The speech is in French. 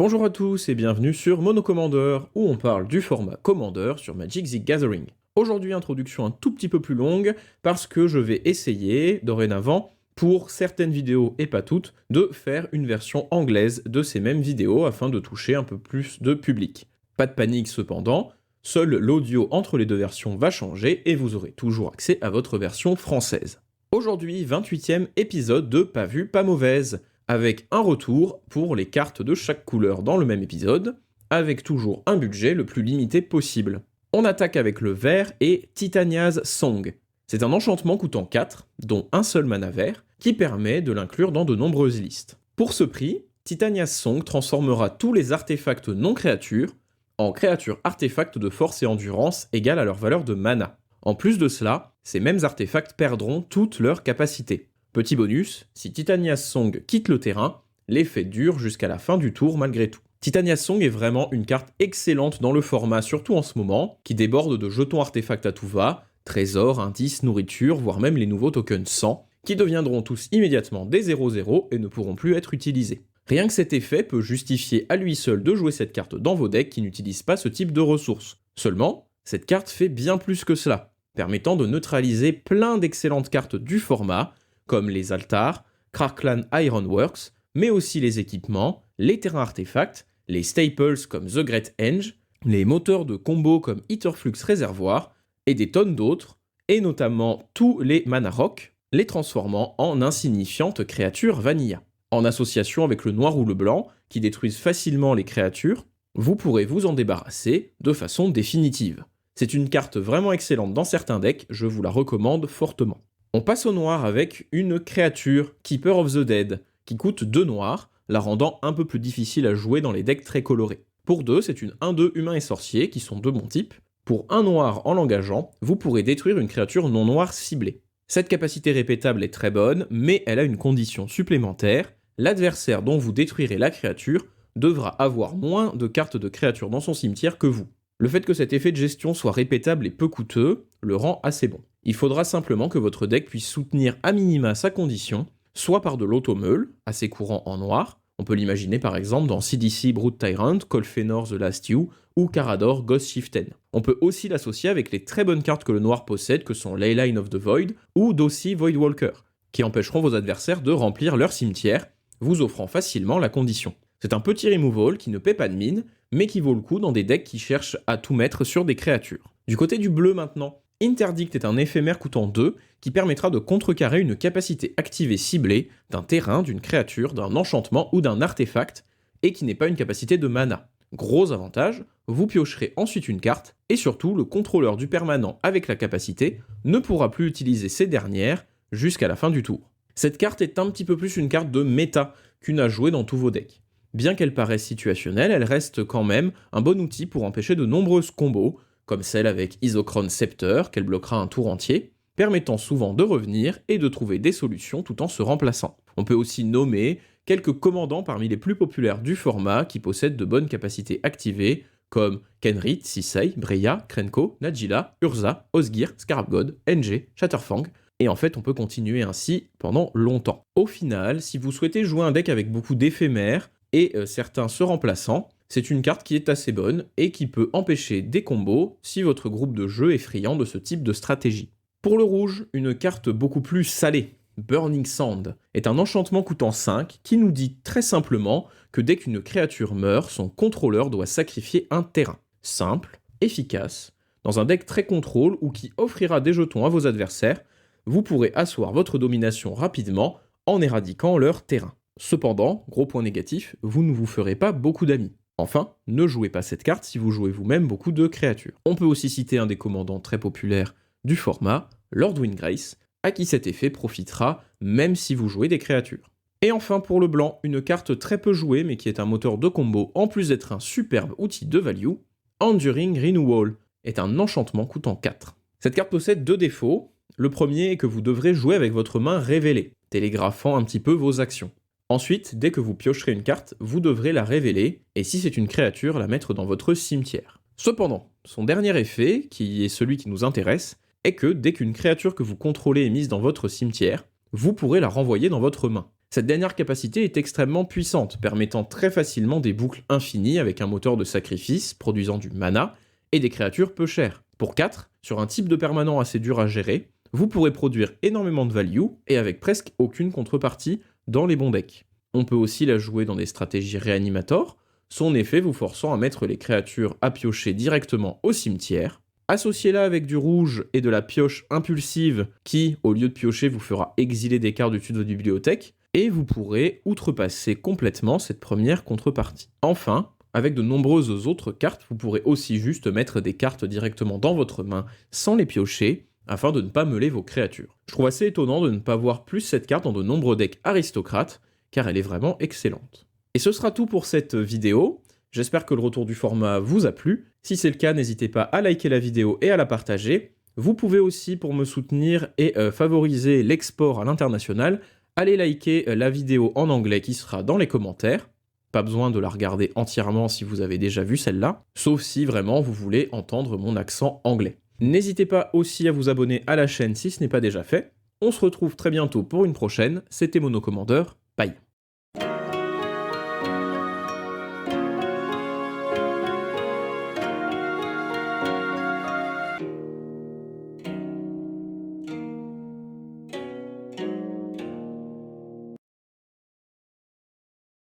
Bonjour à tous et bienvenue sur Mono Commander, où on parle du format Commander sur Magic the Gathering. Aujourd'hui, introduction un tout petit peu plus longue, parce que je vais essayer, dorénavant, pour certaines vidéos et pas toutes, de faire une version anglaise de ces mêmes vidéos afin de toucher un peu plus de public. Pas de panique cependant, seul l'audio entre les deux versions va changer et vous aurez toujours accès à votre version française. Aujourd'hui, 28e épisode de Pas vu, pas mauvaise, avec un retour pour les cartes de chaque couleur dans le même épisode, avec toujours un budget le plus limité possible. On attaque avec le vert et Titania's Song. C'est un enchantement coûtant 4, dont un seul mana vert, qui permet de l'inclure dans de nombreuses listes. Pour ce prix, Titania's Song transformera tous les artefacts non créatures en créatures artefacts de force et endurance égales à leur valeur de mana. En plus de cela, ces mêmes artefacts perdront toutes leurs capacités. Petit bonus, si Titania's Song quitte le terrain, l'effet dure jusqu'à la fin du tour malgré tout. Titania's Song est vraiment une carte excellente dans le format, surtout en ce moment, qui déborde de jetons artefacts à tout va, trésors, indices, nourriture, voire même les nouveaux tokens 100, qui deviendront tous immédiatement des 0-0 et ne pourront plus être utilisés. Rien que cet effet peut justifier à lui seul de jouer cette carte dans vos decks qui n'utilisent pas ce type de ressources. Seulement, cette carte fait bien plus que cela, permettant de neutraliser plein d'excellentes cartes du format, comme les altars, Crackland Ironworks, mais aussi les équipements, les terrains artefacts, les staples comme The Great Henge, les moteurs de combo comme Etherflux Réservoir, et des tonnes d'autres, et notamment tous les mana rock, les transformant en insignifiantes créatures vanilla. En association avec le noir ou le blanc, qui détruisent facilement les créatures, vous pourrez vous en débarrasser de façon définitive. C'est une carte vraiment excellente dans certains decks, je vous la recommande fortement. On passe au noir avec une créature, Keeper of the Dead, qui coûte 2 noirs, la rendant un peu plus difficile à jouer dans les decks très colorés. Pour 2, c'est une 1-2 humain et sorcier, qui sont de bon type. Pour 1 noir en l'engageant, vous pourrez détruire une créature non noire ciblée. Cette capacité répétable est très bonne, mais elle a une condition supplémentaire. L'adversaire dont vous détruirez la créature devra avoir moins de cartes de créatures dans son cimetière que vous. Le fait que cet effet de gestion soit répétable et peu coûteux le rend assez bon. Il faudra simplement que votre deck puisse soutenir à minima sa condition, soit par de l'automeul, assez courant en noir, on peut l'imaginer par exemple dans CDC Brood Tyrant, Colfenor The Last You ou Carador Ghost Chieftain. On peut aussi l'associer avec les très bonnes cartes que le noir possède, que sont Leyline of the Void ou Dossi Voidwalker, qui empêcheront vos adversaires de remplir leur cimetière, vous offrant facilement la condition. C'est un petit removal qui ne paie pas de mine, mais qui vaut le coup dans des decks qui cherchent à tout mettre sur des créatures. Du côté du bleu maintenant, Interdict est un éphémère coûtant 2 qui permettra de contrecarrer une capacité activée ciblée d'un terrain, d'une créature, d'un enchantement ou d'un artefact, et qui n'est pas une capacité de mana. Gros avantage, vous piocherez ensuite une carte, et surtout le contrôleur du permanent avec la capacité ne pourra plus utiliser ces dernières jusqu'à la fin du tour. Cette carte est un petit peu plus une carte de méta qu'une à jouer dans tous vos decks. Bien qu'elle paraisse situationnelle, elle reste quand même un bon outil pour empêcher de nombreuses combos, comme celle avec Isochron Scepter, qu'elle bloquera un tour entier, permettant souvent de revenir et de trouver des solutions tout en se remplaçant. On peut aussi nommer quelques commandants parmi les plus populaires du format qui possèdent de bonnes capacités activées, comme Kenrith, Sisei, Breya, Krenko, Najila, Urza, Osgir, Scarab God, NG, Shatterfang, et en fait on peut continuer ainsi pendant longtemps. Au final, si vous souhaitez jouer un deck avec beaucoup d'éphémères, et certains se remplaçant, c'est une carte qui est assez bonne et qui peut empêcher des combos si votre groupe de jeu est friand de ce type de stratégie. Pour le rouge, une carte beaucoup plus salée, Burning Sand, est un enchantement coûtant 5 qui nous dit très simplement que dès qu'une créature meurt, son contrôleur doit sacrifier un terrain. Simple, efficace, dans un deck très contrôle ou qui offrira des jetons à vos adversaires, vous pourrez asseoir votre domination rapidement en éradiquant leur terrain. Cependant, gros point négatif, vous ne vous ferez pas beaucoup d'amis. Enfin, ne jouez pas cette carte si vous jouez vous-même beaucoup de créatures. On peut aussi citer un des commandants très populaires du format, Lord Windgrace, à qui cet effet profitera même si vous jouez des créatures. Et enfin pour le blanc, une carte très peu jouée mais qui est un moteur de combo en plus d'être un superbe outil de value, Enduring Renewal est un enchantement coûtant 4. Cette carte possède 2 défauts. Le premier est que vous devrez jouer avec votre main révélée, télégraphant un petit peu vos actions. Ensuite, dès que vous piocherez une carte, vous devrez la révéler, et si c'est une créature, la mettre dans votre cimetière. Cependant, son dernier effet, qui est celui qui nous intéresse, est que dès qu'une créature que vous contrôlez est mise dans votre cimetière, vous pourrez la renvoyer dans votre main. Cette dernière capacité est extrêmement puissante, permettant très facilement des boucles infinies avec un moteur de sacrifice produisant du mana et des créatures peu chères. Pour 4, sur un type de permanent assez dur à gérer, vous pourrez produire énormément de value et avec presque aucune contrepartie dans les bons decks. On peut aussi la jouer dans des stratégies réanimator, son effet vous forçant à mettre les créatures à piocher directement au cimetière. Associez-la avec du rouge et de la pioche impulsive qui, au lieu de piocher, vous fera exiler des cartes du dessus de votre bibliothèque, et vous pourrez outrepasser complètement cette première contrepartie. Enfin, avec de nombreuses autres cartes, vous pourrez aussi juste mettre des cartes directement dans votre main sans les piocher, afin de ne pas meuler vos créatures. Je trouve assez étonnant de ne pas voir plus cette carte dans de nombreux decks aristocrates, car elle est vraiment excellente. Et ce sera tout pour cette vidéo. J'espère que le retour du format vous a plu. Si c'est le cas, n'hésitez pas à liker la vidéo et à la partager. Vous pouvez aussi, pour me soutenir et favoriser l'export à l'international, aller liker la vidéo en anglais qui sera dans les commentaires. Pas besoin de la regarder entièrement si vous avez déjà vu celle-là, sauf si vraiment vous voulez entendre mon accent anglais. N'hésitez pas aussi à vous abonner à la chaîne si ce n'est pas déjà fait. On se retrouve très bientôt pour une prochaine. C'était Mono Commander. Bye.